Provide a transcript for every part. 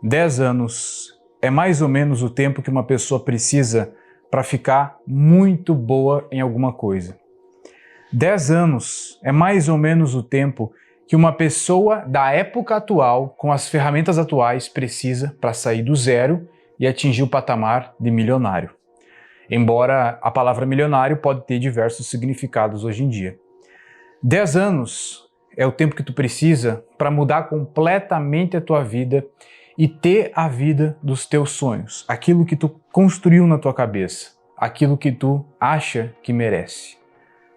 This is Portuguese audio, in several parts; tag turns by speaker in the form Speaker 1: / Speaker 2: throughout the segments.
Speaker 1: 10 anos é mais ou menos o tempo que uma pessoa precisa para ficar muito boa em alguma coisa. 10 anos é mais ou menos o tempo que uma pessoa da época atual, com as ferramentas atuais, precisa para sair do zero e atingir o patamar de milionário. Embora a palavra milionário pode ter diversos significados hoje em dia. 10 anos é o tempo que tu precisa para mudar completamente a tua vida e ter a vida dos teus sonhos, aquilo que tu construiu na tua cabeça, aquilo que tu acha que merece.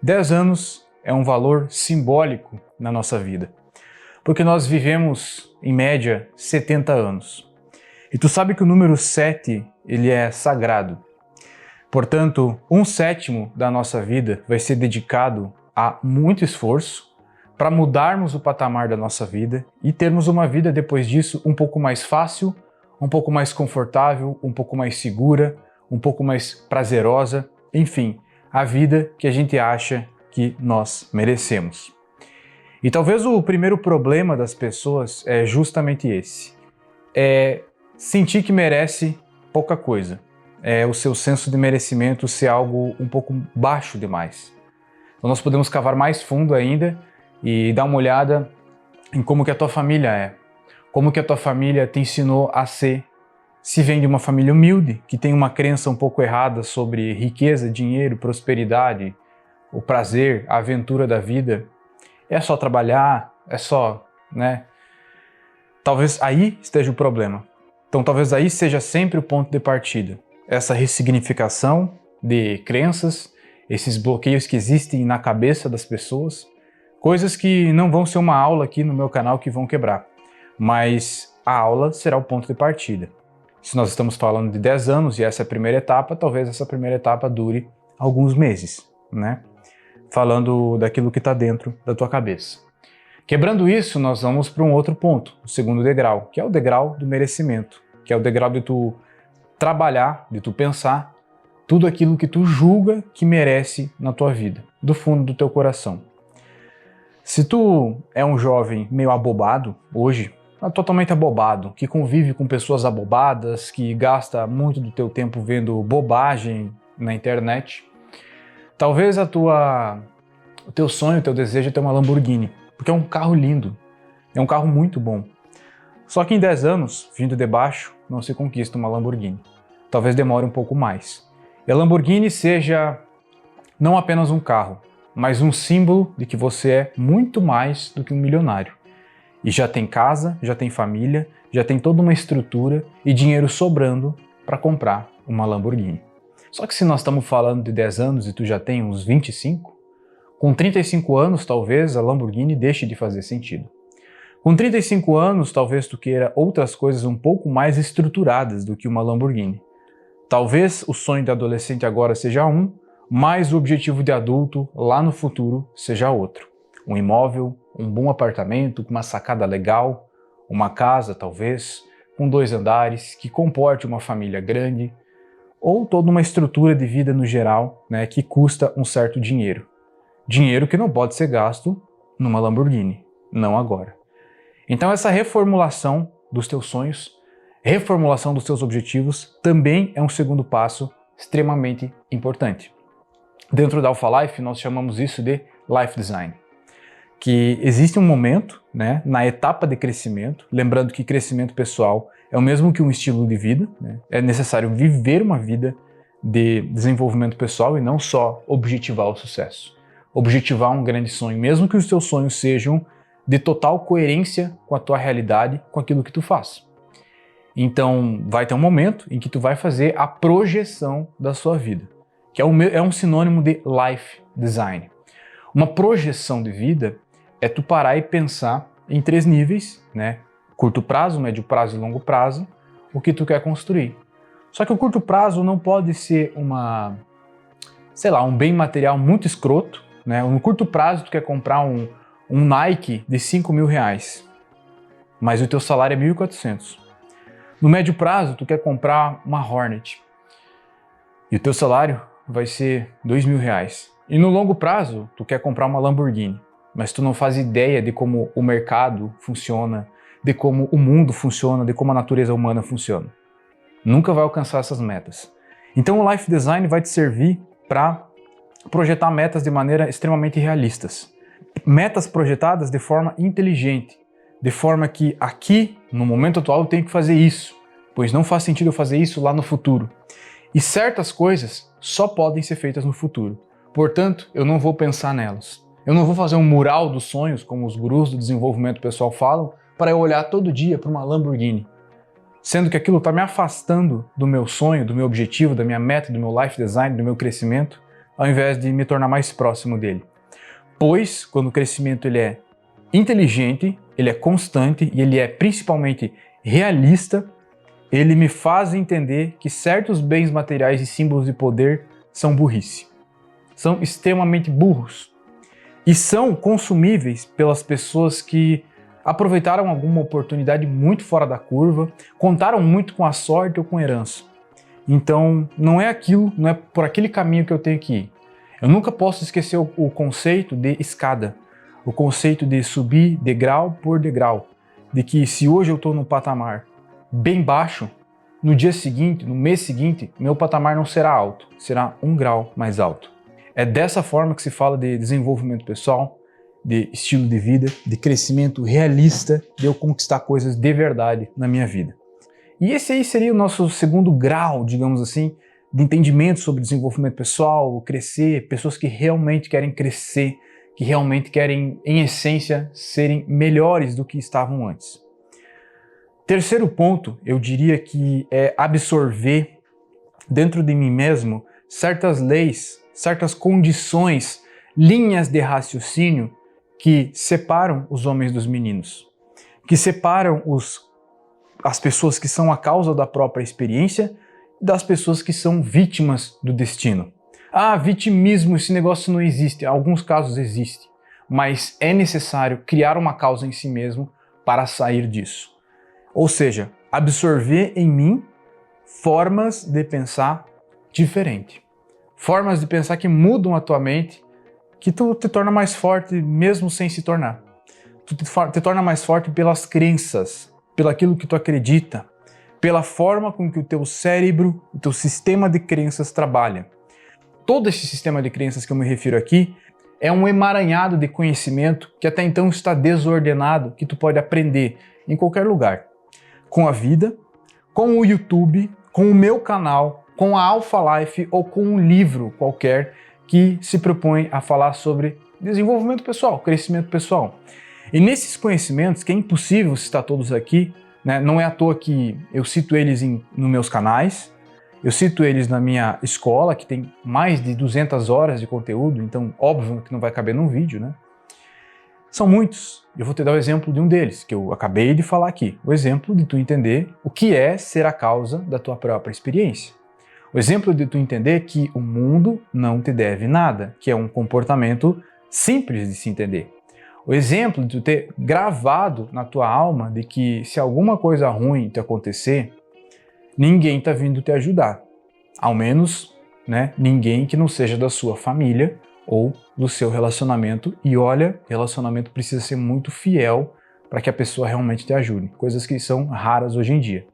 Speaker 1: 10 anos é um valor simbólico na nossa vida, porque nós vivemos, em média, 70 anos. E tu sabe que o número 7, ele é sagrado. Portanto, 1/7 da nossa vida vai ser dedicado a muito esforço para mudarmos o patamar da nossa vida e termos uma vida depois disso um pouco mais fácil, um pouco mais confortável, um pouco mais segura, um pouco mais prazerosa, enfim, a vida que a gente acha que nós merecemos. E talvez o primeiro problema das pessoas é justamente esse, é sentir que merece pouca coisa, é o seu senso de merecimento ser algo um pouco baixo demais. Então nós podemos cavar mais fundo ainda e dar uma olhada em como que a tua família é, como que a tua família te ensinou a ser, se vem de uma família humilde, que tem uma crença um pouco errada sobre riqueza, dinheiro, prosperidade, o prazer, a aventura da vida, é só trabalhar, é só, né? Talvez aí esteja o problema. Então talvez aí seja sempre o ponto de partida, essa ressignificação de crenças, esses bloqueios que existem na cabeça das pessoas, coisas que não vão ser uma aula aqui no meu canal que vão quebrar, mas a aula será o ponto de partida. Se nós estamos falando de 10 anos e essa é a primeira etapa, talvez essa primeira etapa dure alguns meses, né? Falando daquilo que está dentro da tua cabeça. Quebrando isso, nós vamos para um outro ponto, o segundo degrau, que é o degrau do merecimento, que é o degrau de tu trabalhar, de tu pensar tudo aquilo que tu julga que merece na tua vida, do fundo do teu coração. Se tu é um jovem meio abobado hoje, totalmente abobado, que convive com pessoas abobadas, que gasta muito do teu tempo vendo bobagem na internet, talvez o teu sonho, o teu desejo é ter uma Lamborghini, porque é um carro lindo, é um carro muito bom. Só que em 10 anos, vindo de baixo, não se conquista uma Lamborghini. Talvez demore um pouco mais. E a Lamborghini seja não apenas um carro, mas um símbolo de que você é muito mais do que um milionário. E já tem casa, já tem família, já tem toda uma estrutura e dinheiro sobrando para comprar uma Lamborghini. Só que se nós estamos falando de 10 anos e tu já tem uns 25, com 35 anos talvez a Lamborghini deixe de fazer sentido. Com 35 anos talvez tu queira outras coisas um pouco mais estruturadas do que uma Lamborghini. Talvez o sonho de adolescente agora seja um, mas o objetivo de adulto lá no futuro seja outro. Um imóvel, um bom apartamento com uma sacada legal, uma casa talvez, com 2 andares, que comporte uma família grande, ou toda uma estrutura de vida no geral, né, que custa um certo dinheiro. Dinheiro que não pode ser gasto numa Lamborghini, não agora. Então essa reformulação dos teus sonhos, reformulação dos teus objetivos, também é um segundo passo extremamente importante. Dentro da Alpha Life, nós chamamos isso de Life Design, que existe um momento, né, na etapa de crescimento, lembrando que crescimento pessoal é o mesmo que um estilo de vida, né? É necessário viver uma vida de desenvolvimento pessoal e não só objetivar o sucesso. Objetivar um grande sonho, mesmo que os teus sonhos sejam de total coerência com a tua realidade, com aquilo que tu faz. Então, vai ter um momento em que tu vai fazer a projeção da sua vida, que é um sinônimo de Life Design. Uma projeção de vida é tu parar e pensar em 3 níveis, né? Curto prazo, médio prazo e longo prazo, o que tu quer construir. Só que o curto prazo não pode ser um bem material muito escroto, né? No curto prazo tu quer comprar um Nike de 5 mil reais, mas o teu salário é 1.400. No médio prazo tu quer comprar uma Hornet e o teu salário vai ser 2 mil reais. E no longo prazo tu quer comprar uma Lamborghini, mas tu não faz ideia de como o mercado funciona, de como o mundo funciona, de como a natureza humana funciona. Nunca vai alcançar essas metas. Então o Life Design vai te servir para projetar metas de maneira extremamente realistas. Metas projetadas de forma inteligente, de forma que aqui, no momento atual, eu tenho que fazer isso, pois não faz sentido eu fazer isso lá no futuro. E certas coisas só podem ser feitas no futuro. Portanto, eu não vou pensar nelas. Eu não vou fazer um mural dos sonhos, como os gurus do desenvolvimento pessoal falam, para eu olhar todo dia para uma Lamborghini. Sendo que aquilo está me afastando do meu sonho, do meu objetivo, da minha meta, do meu life design, do meu crescimento, ao invés de me tornar mais próximo dele. Pois, quando o crescimento ele é inteligente, ele é constante e ele é principalmente realista, ele me faz entender que certos bens materiais e símbolos de poder são burrice. São extremamente burros. E são consumíveis pelas pessoas que aproveitaram alguma oportunidade muito fora da curva, contaram muito com a sorte ou com a herança. Então, não é por aquele caminho que eu tenho que ir. Eu nunca posso esquecer o conceito de escada, o conceito de subir degrau por degrau, de que se hoje eu estou num patamar bem baixo, no dia seguinte, no mês seguinte, meu patamar não será alto, será um grau mais alto. É dessa forma que se fala de desenvolvimento pessoal, de estilo de vida, de crescimento realista, de eu conquistar coisas de verdade na minha vida. E esse aí seria o nosso segundo grau, digamos assim, de entendimento sobre desenvolvimento pessoal, crescer, pessoas que realmente querem crescer, que realmente querem, em essência, serem melhores do que estavam antes. Terceiro ponto, eu diria que é absorver dentro de mim mesmo certas leis, certas condições, linhas de raciocínio que separam os homens dos meninos, que separam as pessoas que são a causa da própria experiência das pessoas que são vítimas do destino. Ah, vitimismo, esse negócio não existe. Em alguns casos existe, mas é necessário criar uma causa em si mesmo para sair disso. Ou seja, absorver em mim formas de pensar diferente. Formas de pensar que mudam a tua mente, que tu te torna mais forte mesmo sem se tornar. Tu te torna mais forte pelas crenças, pelaquilo que tu acredita, pela forma com que o teu cérebro, o teu sistema de crenças trabalha. Todo esse sistema de crenças que eu me refiro aqui é um emaranhado de conhecimento que até então está desordenado, que tu pode aprender em qualquer lugar. Com a vida, com o YouTube, com o meu canal, com a Alpha Life ou com um livro qualquer que se propõe a falar sobre desenvolvimento pessoal, crescimento pessoal. E nesses conhecimentos, que é impossível citar todos aqui, né? Não é à toa que eu cito eles nos meus canais, eu cito eles na minha escola, que tem mais de 200 horas de conteúdo, então óbvio que não vai caber num vídeo, né? São muitos. Eu vou te dar o exemplo de um deles, que eu acabei de falar aqui. O exemplo de tu entender o que é ser a causa da tua própria experiência. O exemplo de tu entender que o mundo não te deve nada, que é um comportamento simples de se entender. O exemplo de tu ter gravado na tua alma de que se alguma coisa ruim te acontecer, ninguém está vindo te ajudar. Ao menos, né, ninguém que não seja da sua família ou do seu relacionamento. E olha, relacionamento precisa ser muito fiel para que a pessoa realmente te ajude. Coisas que são raras hoje em dia.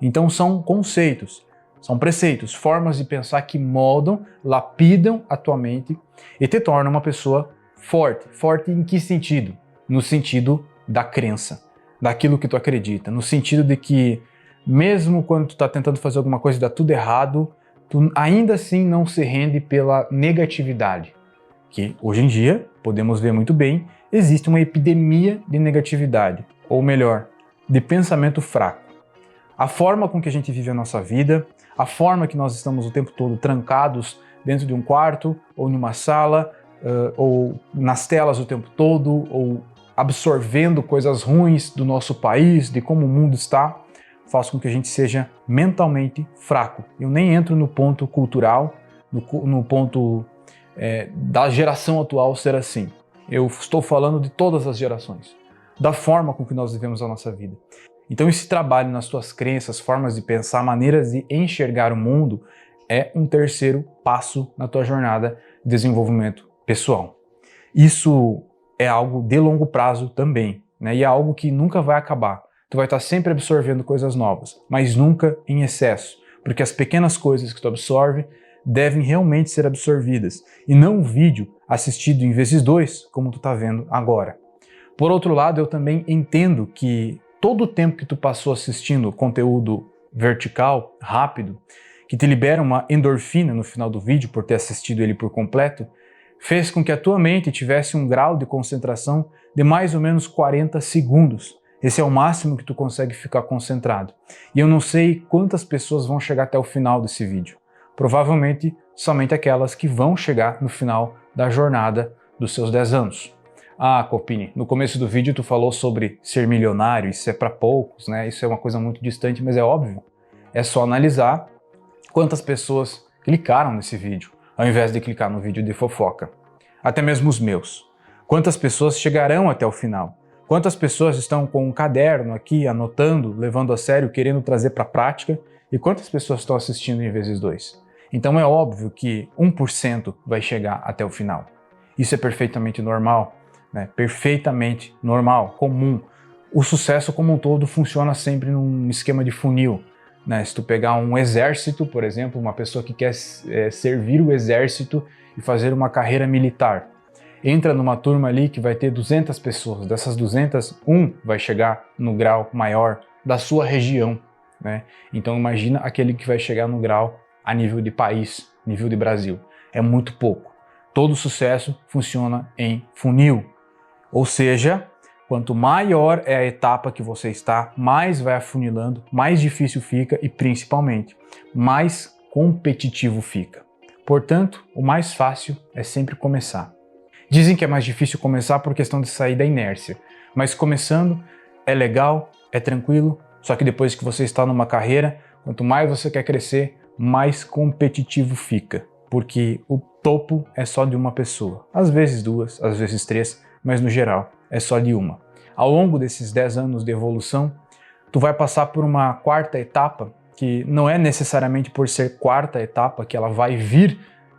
Speaker 1: Então são conceitos, são preceitos, formas de pensar que moldam, lapidam a tua mente e te tornam uma pessoa forte. Forte em que sentido? No sentido da crença, daquilo que tu acredita, no sentido de que mesmo quando tu tá tentando fazer alguma coisa e dá tudo errado, tu ainda assim não se rende pela negatividade. Que hoje em dia, podemos ver muito bem, existe uma epidemia de negatividade, ou melhor, de pensamento fraco. A forma com que a gente vive a nossa vida, a forma que nós estamos o tempo todo trancados dentro de um quarto, ou numa sala, ou nas telas o tempo todo, ou absorvendo coisas ruins do nosso país, de como o mundo está, faz com que a gente seja mentalmente fraco. Eu nem entro no ponto cultural, no ponto da geração atual ser assim. Eu estou falando de todas as gerações, da forma com que nós vivemos a nossa vida. Então esse trabalho nas tuas crenças, formas de pensar, maneiras de enxergar o mundo é um terceiro passo na tua jornada de desenvolvimento pessoal. Isso é algo de longo prazo também, né? E é algo que nunca vai acabar. tu vai estar sempre absorvendo coisas novas, mas nunca em excesso, porque as pequenas coisas que tu absorve devem realmente ser absorvidas, e não um vídeo assistido em vezes 2, como tu está vendo agora. Por outro lado, eu também entendo que todo o tempo que tu passou assistindo conteúdo vertical, rápido, que te libera uma endorfina no final do vídeo por ter assistido ele por completo, fez com que a tua mente tivesse um grau de concentração de mais ou menos 40 segundos. Esse é o máximo que tu consegue ficar concentrado. E eu não sei quantas pessoas vão chegar até o final desse vídeo. Provavelmente somente aquelas que vão chegar no final da jornada dos seus 10 anos. Ah, Copini, no começo do vídeo tu falou sobre ser milionário, isso é para poucos, né? Isso é uma coisa muito distante, mas é óbvio. É só analisar quantas pessoas clicaram nesse vídeo, ao invés de clicar no vídeo de fofoca. Até mesmo os meus. Quantas pessoas chegarão até o final? Quantas pessoas estão com um caderno aqui, anotando, levando a sério, querendo trazer para a prática? E quantas pessoas estão assistindo em vezes 2? Então é óbvio que 1% vai chegar até o final. Isso é perfeitamente normal, né? Perfeitamente normal, comum. O sucesso como um todo funciona sempre num esquema de funil. Né? Se tu pegar um exército, por exemplo, uma pessoa que quer servir o exército e fazer uma carreira militar, entra numa turma ali que vai ter 200 pessoas, dessas 200, um vai chegar no grau maior da sua região, né? Então imagina aquele que vai chegar no grau a nível de país, nível de Brasil. É muito pouco. Todo sucesso funciona em funil, ou seja, quanto maior é a etapa que você está, mais vai afunilando, mais difícil fica e, principalmente, mais competitivo fica. Portanto, o mais fácil é sempre começar. Dizem que é mais difícil começar por questão de sair da inércia, mas começando é legal, é tranquilo, só que depois que você está numa carreira, quanto mais você quer crescer, mais competitivo fica, porque o topo é só de uma pessoa, às vezes 2, às vezes 3, mas no geral é só de uma. Ao longo desses 10 anos de evolução, tu vai passar por uma quarta etapa, que não é necessariamente por ser quarta etapa que ela vai vir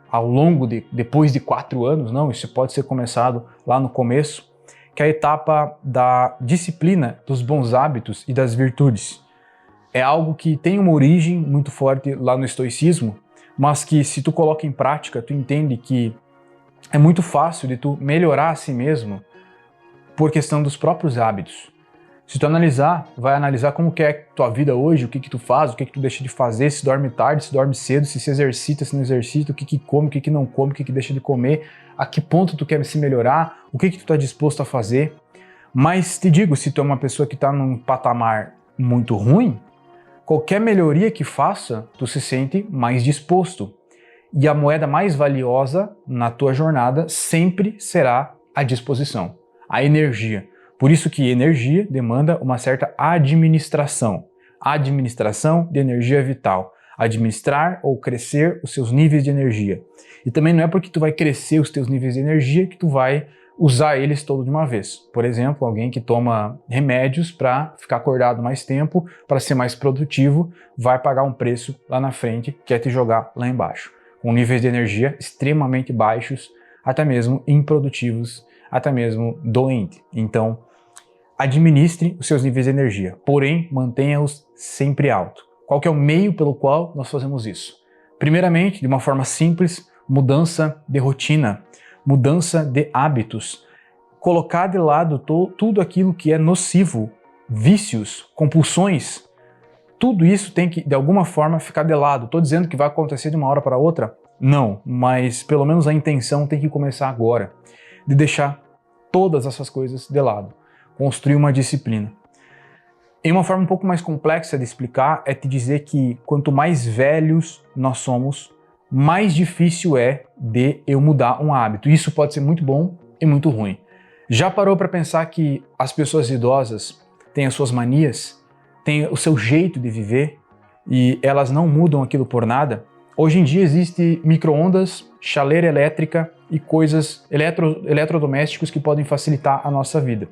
Speaker 1: ao longo depois de 4 anos, não, isso pode ser começado lá no começo, que é a etapa da disciplina, dos bons hábitos e das virtudes. É algo que tem uma origem muito forte lá no estoicismo, mas que se tu coloca em prática, tu entende que é muito fácil de tu melhorar a si mesmo por questão dos próprios hábitos. Se tu analisar, vai analisar como que é tua vida hoje, o que que tu faz, o que que tu deixa de fazer, se dorme tarde, se dorme cedo, se exercita, se não exercita, o que que come, o que que não come, o que que deixa de comer, a que ponto tu quer se melhorar, o que que tu tá disposto a fazer. Mas te digo, se tu é uma pessoa que tá num patamar muito ruim, qualquer melhoria que faça, tu se sente mais disposto. E a moeda mais valiosa na tua jornada sempre será a disposição, a energia. Por isso que energia demanda uma certa administração. Administração de energia vital. Administrar ou crescer os seus níveis de energia. E também não é porque tu vai crescer os teus níveis de energia que tu vai usar eles todos de uma vez. Por exemplo, alguém que toma remédios para ficar acordado mais tempo, para ser mais produtivo, vai pagar um preço lá na frente que é te jogar lá embaixo. Com níveis de energia extremamente baixos, até mesmo improdutivos, até mesmo doente. Então, administre os seus níveis de energia, porém, mantenha-os sempre alto. Qual que é o meio pelo qual nós fazemos isso? Primeiramente, de uma forma simples, mudança de rotina, mudança de hábitos. Colocar de lado tudo aquilo que é nocivo, vícios, compulsões, tudo isso tem que, de alguma forma, ficar de lado. Estou dizendo que vai acontecer de uma hora para outra? Não, mas pelo menos a intenção tem que começar agora, de deixar todas essas coisas de lado, construir uma disciplina. Em uma forma um pouco mais complexa de explicar, é te dizer que quanto mais velhos nós somos, mais difícil é de eu mudar um hábito. Isso pode ser muito bom e muito ruim. Já parou para pensar que as pessoas idosas têm as suas manias, têm o seu jeito de viver e elas não mudam aquilo por nada? Hoje em dia existe micro-ondas, chaleira elétrica e coisas eletrodomésticos que podem facilitar a nossa vida.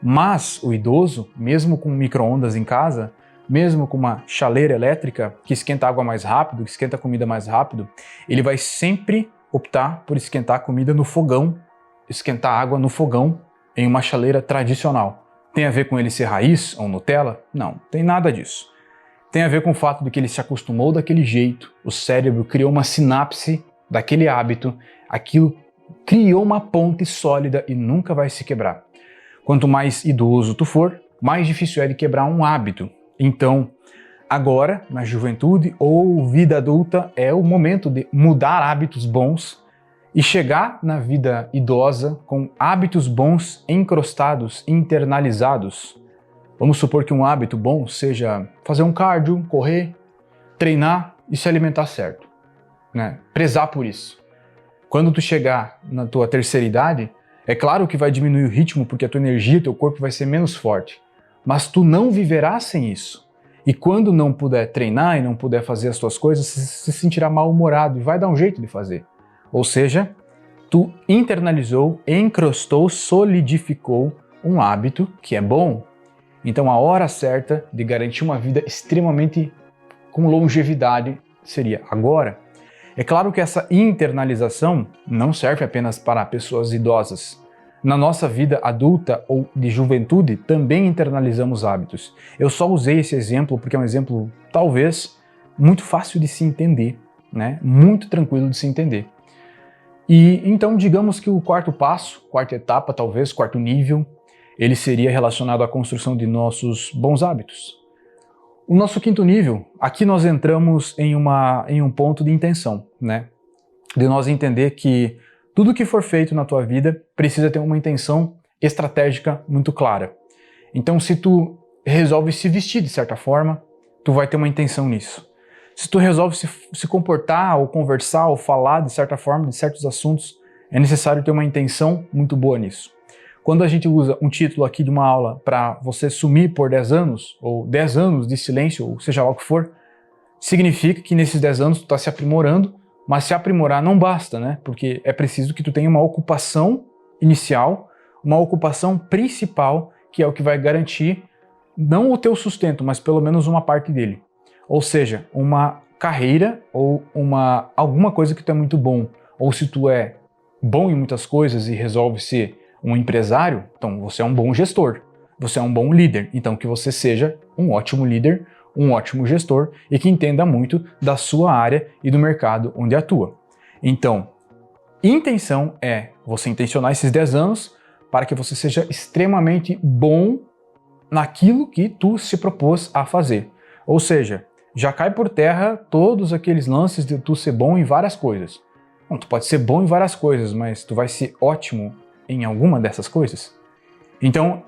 Speaker 1: Mas o idoso, mesmo com micro-ondas em casa, mesmo com uma chaleira elétrica que esquenta água mais rápido, que esquenta a comida mais rápido, ele vai sempre optar por esquentar a comida no fogão, esquentar água no fogão em uma chaleira tradicional. Tem a ver com ele ser raiz ou Nutella? Não, tem nada disso. Tem a ver com o fato de que ele se acostumou daquele jeito, o cérebro criou uma sinapse daquele hábito, aquilo criou uma ponte sólida e nunca vai se quebrar. Quanto mais idoso tu for, mais difícil é de quebrar um hábito. Então, agora, na juventude ou vida adulta, é o momento de mudar hábitos bons e chegar na vida idosa com hábitos bons encrostados, internalizados. Vamos supor que um hábito bom seja fazer um cardio, correr, treinar e se alimentar certo, né? Prezar por isso. Quando tu chegar na tua terceira idade, é claro que vai diminuir o ritmo porque a tua energia, teu corpo vai ser menos forte, mas tu não viverás sem isso. E quando não puder treinar e não puder fazer as tuas coisas, você se sentirá mal-humorado e vai dar um jeito de fazer. Ou seja, tu internalizou, encrostou, solidificou um hábito que é bom. Então a hora certa de garantir uma vida extremamente com longevidade seria agora. É claro que essa internalização não serve apenas para pessoas idosas. Na nossa vida adulta ou de juventude também internalizamos hábitos. Eu só usei esse exemplo porque é um exemplo talvez muito fácil de se entender, né? Muito tranquilo de se entender. E então digamos que o quarto passo, quarta etapa talvez, quarto nível, ele seria relacionado à construção de nossos bons hábitos. O nosso quinto nível, aqui nós entramos em um ponto de intenção, né? De nós entender que tudo que for feito na tua vida precisa ter uma intenção estratégica muito clara. Então, se tu resolve se vestir de certa forma, tu vai ter uma intenção nisso. Se tu resolve se comportar ou conversar ou falar de certa forma de certos assuntos, é necessário ter uma intenção muito boa nisso. Quando a gente usa um título aqui de uma aula para você sumir por 10 anos, ou 10 anos de silêncio, ou seja lá o que for, significa que nesses 10 anos tu está se aprimorando, mas se aprimorar não basta, né? Porque é preciso que tu tenha uma ocupação inicial, uma ocupação principal, que é o que vai garantir não o teu sustento, mas pelo menos uma parte dele. Ou seja, uma carreira ou alguma coisa que tu é muito bom. Ou se tu é bom em muitas coisas e resolve ser um empresário, então você é um bom gestor, você é um bom líder, então que você seja um ótimo líder, um ótimo gestor e que entenda muito da sua área e do mercado onde atua. Então, intenção é você intencionar esses 10 anos para que você seja extremamente bom naquilo que tu se propôs a fazer. Ou seja, já cai por terra todos aqueles lances de tu ser bom em várias coisas. Bom, tu pode ser bom em várias coisas, mas tu vai ser ótimo em alguma dessas coisas? Então,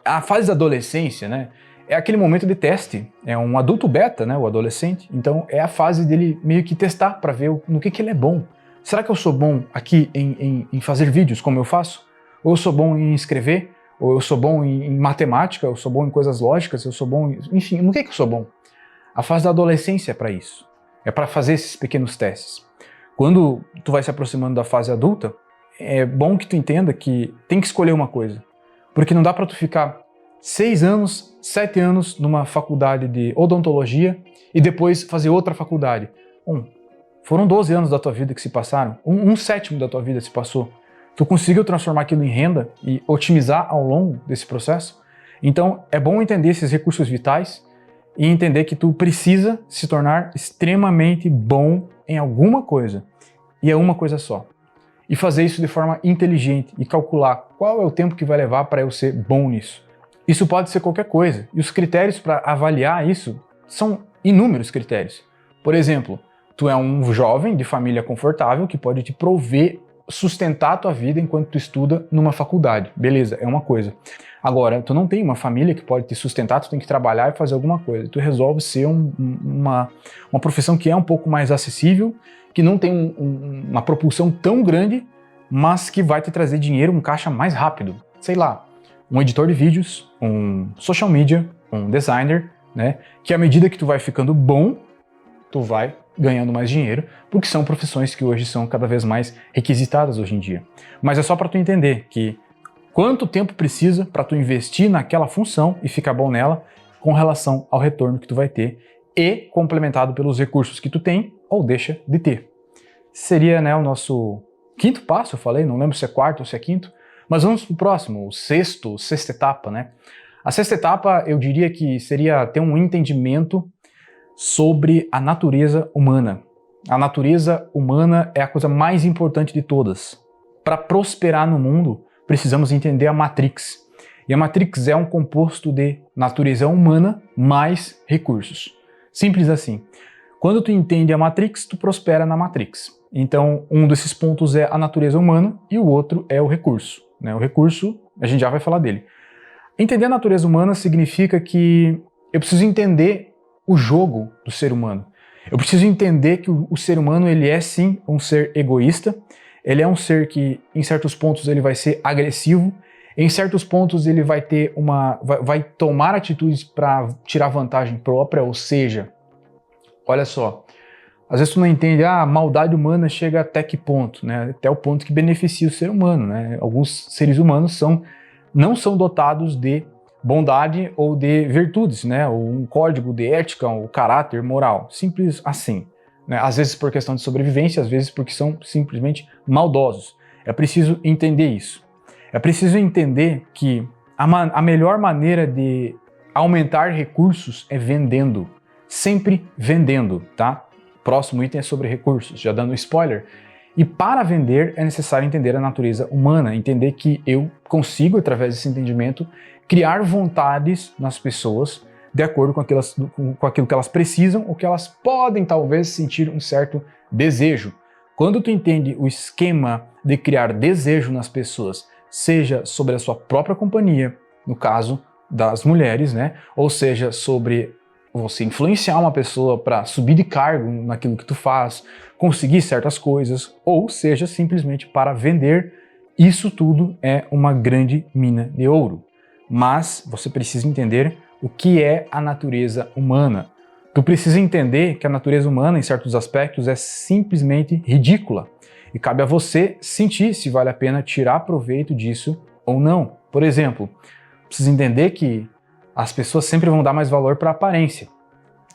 Speaker 1: a fase da adolescência, né, é aquele momento de teste. É um adulto beta, né, o adolescente. Então, é a fase dele meio que testar para ver no que ele é bom. Será que eu sou bom aqui em fazer vídeos como eu faço? Ou eu sou bom em escrever? Ou eu sou bom em matemática? Eu sou bom em coisas lógicas? Eu sou bom em... Enfim, no que eu sou bom? A fase da adolescência é para isso. É para fazer esses pequenos testes. Quando tu vai se aproximando da fase adulta, é bom que tu entenda que tem que escolher uma coisa. Porque não dá para tu ficar 6 anos, 7 anos numa faculdade de odontologia e depois fazer outra faculdade. Foram 12 anos da tua vida que se passaram, um sétimo da tua vida se passou. Tu conseguiu transformar aquilo em renda e otimizar ao longo desse processo? Então é bom entender esses recursos vitais e entender que tu precisa se tornar extremamente bom em alguma coisa. E é uma coisa só. E fazer isso de forma inteligente e calcular qual é o tempo que vai levar para eu ser bom nisso. Isso pode ser qualquer coisa. E os critérios para avaliar isso são inúmeros critérios. Por exemplo, tu é um jovem de família confortável que pode te prover, sustentar a tua vida enquanto tu estuda numa faculdade. Beleza, é uma coisa. Agora, tu não tem uma família que pode te sustentar, tu tem que trabalhar e fazer alguma coisa. Tu resolve ser uma profissão que é um pouco mais acessível, que não tem uma propulsão tão grande, mas que vai te trazer dinheiro, um caixa mais rápido. Sei lá, um editor de vídeos, um social media, um designer, né? Que à medida que tu vai ficando bom, tu vai ganhando mais dinheiro, porque são profissões que hoje são cada vez mais requisitadas hoje em dia. Mas é só para tu entender que quanto tempo precisa para tu investir naquela função e ficar bom nela com relação ao retorno que tu vai ter e complementado pelos recursos que tu tem ou deixa de ter. Seria, né, o nosso quinto passo, eu falei, não lembro se é quarto ou se é quinto, mas vamos pro próximo, sexta etapa, né? A sexta etapa, eu diria que seria ter um entendimento sobre a natureza humana. A natureza humana é a coisa mais importante de todas. Para prosperar no mundo, precisamos entender a Matrix. E a Matrix é um composto de natureza humana mais recursos. Simples assim. Quando tu entende a Matrix, tu prospera na Matrix. Então, um desses pontos é a natureza humana e o outro é o recurso. O recurso, a gente já vai falar dele. Entender a natureza humana significa que eu preciso entender o jogo do ser humano. Eu preciso entender que o ser humano, ele é sim um ser egoísta, ele é um ser que em certos pontos ele vai ser agressivo, em certos pontos ele vai ter vai tomar atitudes para tirar vantagem própria, ou seja, olha só, às vezes tu não entende, a maldade humana chega até que ponto, né? Até o ponto que beneficia o ser humano, né? Alguns seres humanos não são dotados de bondade ou de virtudes, né? Ou um código de ética, um caráter moral, simples assim. Né? Às vezes por questão de sobrevivência, às vezes porque são simplesmente maldosos. É preciso entender isso. É preciso entender que a melhor maneira de aumentar recursos é vendendo. Sempre vendendo, tá? Próximo item é sobre recursos, já dando spoiler. E para vender é necessário entender a natureza humana, entender que eu consigo, através desse entendimento, criar vontades nas pessoas de acordo com aquilo que elas precisam ou que elas podem talvez sentir um certo desejo. Quando tu entende o esquema de criar desejo nas pessoas, seja sobre a sua própria companhia, no caso das mulheres, né? Ou seja, sobre você influenciar uma pessoa para subir de cargo naquilo que tu faz, conseguir certas coisas, ou seja, simplesmente para vender, isso tudo é uma grande mina de ouro. Mas você precisa entender o que é a natureza humana. Tu precisa entender que a natureza humana, em certos aspectos, é simplesmente ridícula. E cabe a você sentir se vale a pena tirar proveito disso ou não. Por exemplo, precisa entender que as pessoas sempre vão dar mais valor para a aparência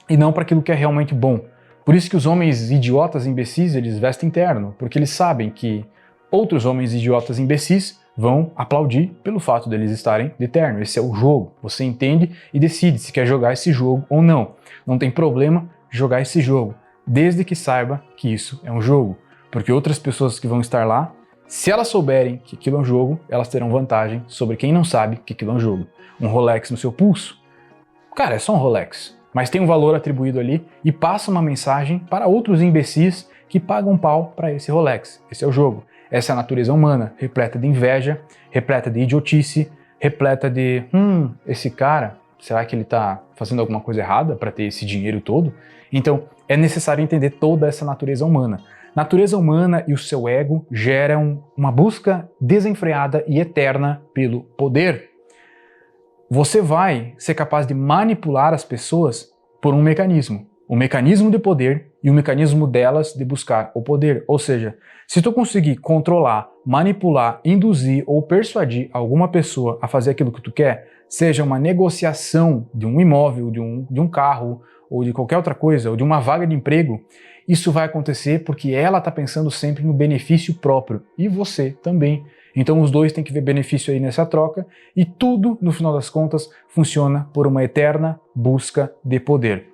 Speaker 1: e não para aquilo que é realmente bom. Por isso que os homens idiotas imbecis, eles vestem terno, porque eles sabem que outros homens idiotas imbecis vão aplaudir pelo fato deles estarem de terno. Esse é o jogo. Você entende e decide se quer jogar esse jogo ou não. Não tem problema jogar esse jogo, desde que saiba que isso é um jogo. Porque outras pessoas que vão estar lá, se elas souberem que aquilo é um jogo, elas terão vantagem sobre quem não sabe que aquilo é um jogo. Um Rolex no seu pulso? Cara, é só um Rolex, mas tem um valor atribuído ali e passa uma mensagem para outros imbecis que pagam pau para esse Rolex. Esse é o jogo. Essa é a natureza humana, repleta de inveja, repleta de idiotice, repleta de esse cara, será que ele está fazendo alguma coisa errada para ter esse dinheiro todo? Então, é necessário entender toda essa natureza humana. Natureza humana e o seu ego geram uma busca desenfreada e eterna pelo poder. Você vai ser capaz de manipular as pessoas por um mecanismo de poder e o mecanismo delas de buscar o poder. Ou seja, se tu conseguir controlar, manipular, induzir ou persuadir alguma pessoa a fazer aquilo que tu quer, seja uma negociação de um imóvel, de um carro, ou de qualquer outra coisa, ou de uma vaga de emprego, isso vai acontecer porque ela está pensando sempre no benefício próprio, e você também. Então os dois têm que ver benefício aí nessa troca, e tudo, no final das contas, funciona por uma eterna busca de poder.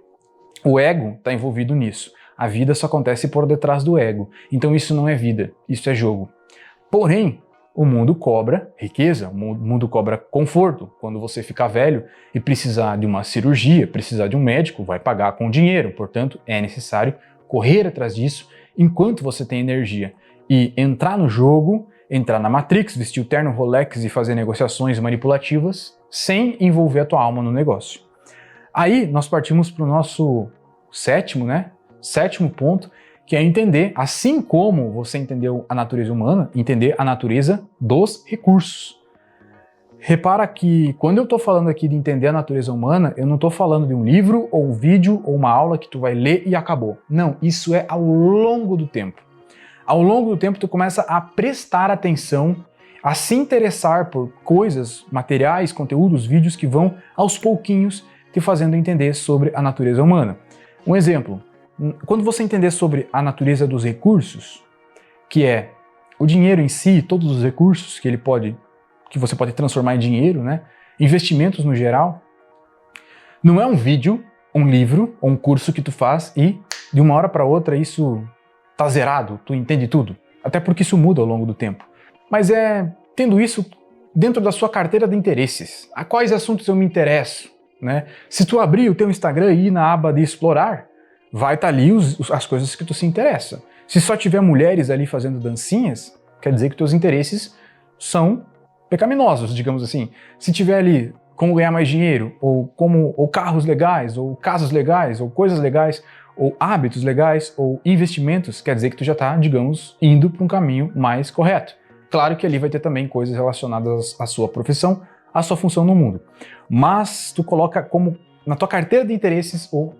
Speaker 1: O ego está envolvido nisso. A vida só acontece por detrás do ego. Então isso não é vida, isso é jogo. Porém, o mundo cobra riqueza, o mundo cobra conforto. Quando você ficar velho e precisar de uma cirurgia, precisar de um médico, vai pagar com dinheiro. Portanto, é necessário correr atrás disso enquanto você tem energia. E entrar no jogo, entrar na Matrix, vestir o terno Rolex e fazer negociações manipulativas sem envolver a tua alma no negócio. Aí nós partimos para o nosso sétimo ponto, que é entender, assim como você entendeu a natureza humana, entender a natureza dos recursos. Repara que quando eu estou falando aqui de entender a natureza humana, eu não estou falando de um livro, ou um vídeo, ou uma aula que tu vai ler e acabou. Não, isso é ao longo do tempo. Ao longo do tempo tu começa a prestar atenção, a se interessar por coisas, materiais, conteúdos, vídeos que vão aos pouquinhos te fazendo entender sobre a natureza humana. Um exemplo, quando você entender sobre a natureza dos recursos, que é o dinheiro em si, todos os recursos que você pode transformar em dinheiro, né? investimentos no geral, não é um vídeo, um livro ou um curso que tu faz e de uma hora para outra isso tá zerado, tu entende tudo. Até porque isso muda ao longo do tempo. Mas é tendo isso dentro da sua carteira de interesses. A quais assuntos eu me interesso, né? Se tu abrir o teu Instagram e ir na aba de explorar, vai estar ali as coisas que tu se interessa. Se só tiver mulheres ali fazendo dancinhas, quer dizer que teus interesses são pecaminosos, digamos assim. Se tiver ali como ganhar mais dinheiro, ou carros legais, ou casas legais, ou coisas legais, ou hábitos legais, ou investimentos, quer dizer que tu já está, digamos, indo para um caminho mais correto. Claro que ali vai ter também coisas relacionadas à sua profissão, à sua função no mundo. Mas tu coloca como na tua carteira de interesses ou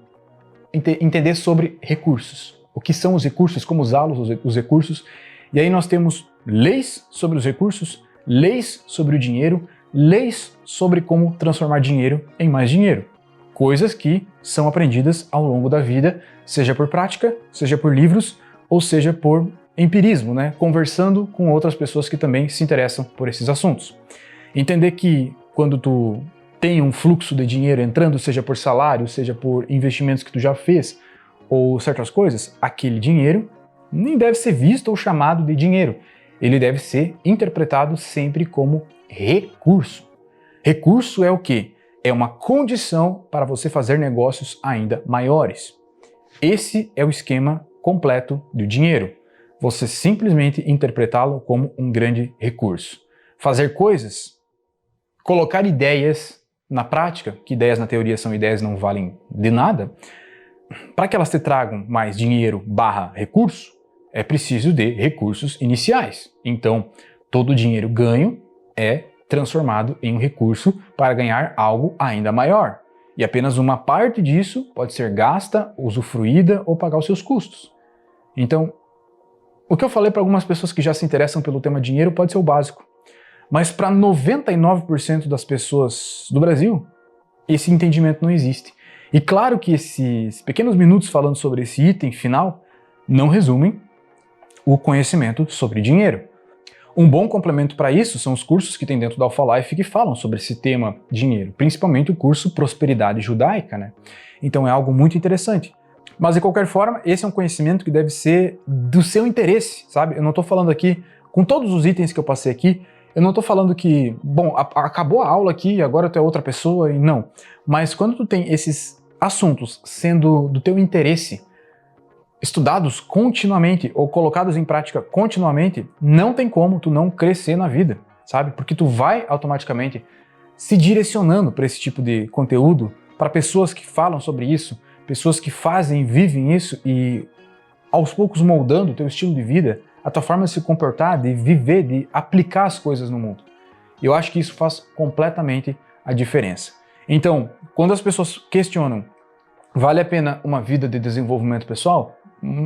Speaker 1: entender sobre recursos. O que são os recursos, como usá-los, os recursos. E aí nós temos leis sobre os recursos, leis sobre o dinheiro, leis sobre como transformar dinheiro em mais dinheiro. Coisas que são aprendidas ao longo da vida, seja por prática, seja por livros, ou seja por empirismo, né? Conversando com outras pessoas que também se interessam por esses assuntos. Entender que quando tu tem um fluxo de dinheiro entrando, seja por salário, seja por investimentos que tu já fez, ou certas coisas, aquele dinheiro nem deve ser visto ou chamado de dinheiro. Ele deve ser interpretado sempre como recurso. Recurso é o quê? É uma condição para você fazer negócios ainda maiores. Esse é o esquema completo do dinheiro. Você simplesmente interpretá-lo como um grande recurso. Fazer coisas, colocar ideias na prática, que ideias na teoria são ideias não valem de nada, para que elas te tragam mais dinheiro / recurso, é preciso de recursos iniciais. Então, todo o dinheiro ganho é transformado em um recurso para ganhar algo ainda maior. E apenas uma parte disso pode ser gasta, usufruída ou pagar os seus custos. Então, o que eu falei para algumas pessoas que já se interessam pelo tema dinheiro pode ser o básico. Mas para 99% das pessoas do Brasil, esse entendimento não existe. E claro que esses pequenos minutos falando sobre esse item final não resumem o conhecimento sobre dinheiro. Um bom complemento para isso são os cursos que tem dentro da Alpha Life que falam sobre esse tema dinheiro, principalmente o curso Prosperidade Judaica, né? Então é algo muito interessante. Mas de qualquer forma, esse é um conhecimento que deve ser do seu interesse, sabe? Eu não estou falando aqui, com todos os itens que eu passei aqui, eu não estou falando que, bom, acabou a aula aqui, agora tu é outra pessoa, e não. Mas quando tu tem esses assuntos sendo do teu interesse, estudados continuamente ou colocados em prática continuamente, não tem como tu não crescer na vida, sabe? Porque tu vai automaticamente se direcionando para esse tipo de conteúdo, para pessoas que falam sobre isso, pessoas que fazem, vivem isso e aos poucos moldando o teu estilo de vida, a tua forma de se comportar, de viver, de aplicar as coisas no mundo. Eu acho que isso faz completamente a diferença. Então, quando as pessoas questionam, vale a pena uma vida de desenvolvimento pessoal?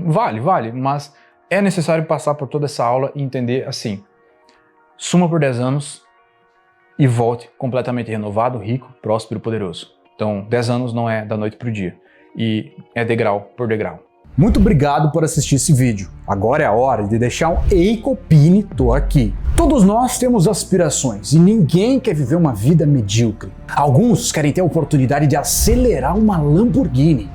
Speaker 1: Vale, mas é necessário passar por toda essa aula e entender assim, suma por 10 anos e volte completamente renovado, rico, próspero, poderoso. Então, 10 anos não é da noite para o dia, e é degrau por degrau.
Speaker 2: Muito obrigado por assistir esse vídeo. Agora é a hora de deixar um Ei Copini, tô aqui. Todos nós temos aspirações e ninguém quer viver uma vida medíocre. Alguns querem ter a oportunidade de acelerar uma Lamborghini.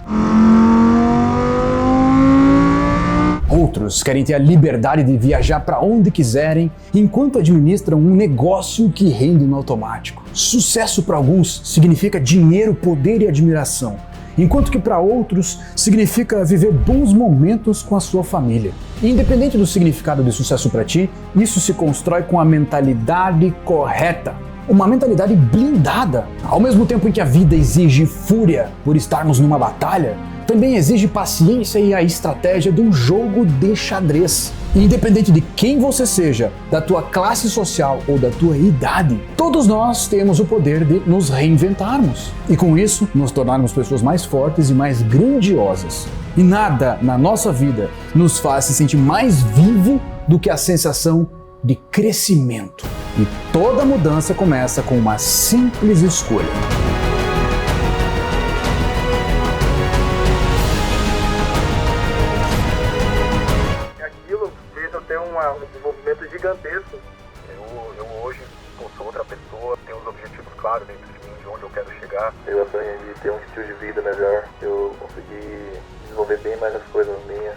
Speaker 2: Outros querem ter a liberdade de viajar para onde quiserem enquanto administram um negócio que rende no automático. Sucesso para alguns significa dinheiro, poder e admiração, enquanto que para outros significa viver bons momentos com a sua família. E independente do significado de sucesso para ti, isso se constrói com a mentalidade correta. Uma mentalidade blindada. Ao mesmo tempo em que a vida exige fúria por estarmos numa batalha, também exige paciência e a estratégia de um jogo de xadrez. E independente de quem você seja, da tua classe social ou da tua idade, todos nós temos o poder de nos reinventarmos e com isso nos tornarmos pessoas mais fortes e mais grandiosas. E nada na nossa vida nos faz se sentir mais vivo do que a sensação de crescimento. E toda mudança começa com uma simples escolha.
Speaker 3: Um desenvolvimento gigantesco. Eu hoje sou outra pessoa, tenho os objetivos claros eu aprendi a ter um estilo de vida melhor, eu consegui desenvolver bem mais as coisas minhas.